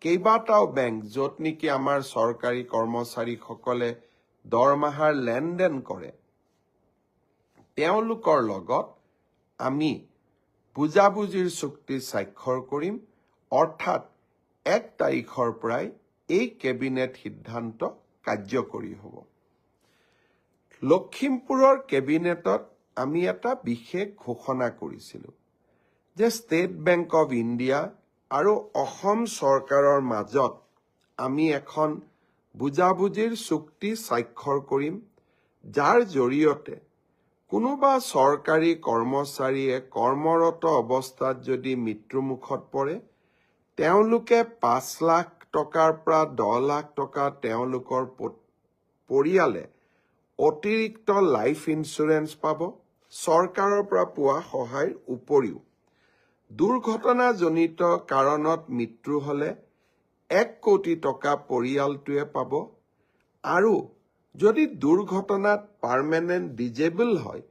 কেইবাটাও বেংক য'ত নেকি আমাৰ চৰকাৰী কৰ্মচাৰীসকলে দৰমহাৰ লেনদেন কৰে তেওঁলোকৰ লগত আমি বুজাবুজিৰ চুক্তি স্বাক্ষৰ কৰিম অৰ্থাৎ 1 তাৰিখৰ পৰাই এই কেবিনেট সিদ্ধান্ত কাৰ্যকৰী হ'ব। লখিমপুৰৰ কেবিনেটত আমি এটা বিশেষ ঘোষণা কৰিছিলোঁ যে ষ্টেট বেংক অৱ ইণ্ডিয়া আৰু অসম চৰকাৰৰ মাজত আমি এখন বুজাবুজিৰ চুক্তি স্বাক্ষৰ কৰিম যাৰ জৰিয়তে কোনোবা চৰকাৰী কৰ্মচাৰীয়ে কৰ্মৰত অৱস্থাত যদি মৃত্যুমুখত পৰে তেওঁলোকে 5 লাখ টকাৰ পৰা 10 লাখ টকা তেওঁলোকৰ পৰিয়ালে অতিৰিক্ত লাইফ ইন্সুৰেন্স পাব চৰকাৰৰ পৰা পোৱা সহায়ৰ উপৰিও দুৰ্ঘটনাজনিত কাৰণত মৃত্যু হলে 1 কোটি টকা পৰিয়ালটোৱে পাব আৰু যদি দুৰ্ঘটনাত পাৰ্মানেন্ট ডিজেবল হয়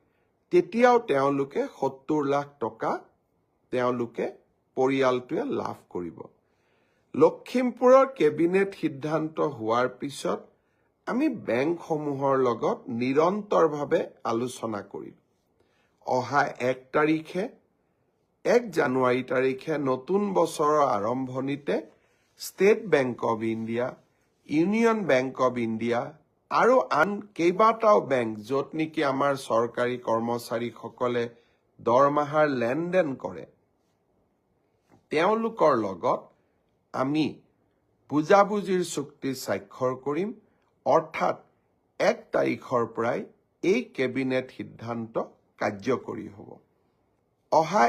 তেতিয়াও তেওঁলোকে 70 লাখ টকা তেওঁলোকে পৰিয়ালটোৱে লাভ কৰিব। লখিমপুৰৰ কেবিনেট সিদ্ধান্ত হোৱাৰ পিছত আমি বেংকসমূহৰ লগত নিৰন্তৰভাৱে আলোচনা কৰিলোঁ। অহা 1 তাৰিখে 1 জানুৱাৰী তাৰিখে নতুন বছৰৰ আৰম্ভণিতে state bank of India, union bank of India আৰু আন কেইবাটাও বেংক য'ত নেকি আমাৰ চৰকাৰী কৰ্মচাৰীসকলে দৰমহাৰ লেনদেন কৰে তেওঁলোকৰ লগত আমি বুজাবুজিৰ চুক্তি স্বাক্ষৰ কৰিম অৰ্থাৎ 1 তাৰিখৰ পৰাই এই কেবিনেট সিদ্ধান্ত কাৰ্যকৰী হ'ব। অহা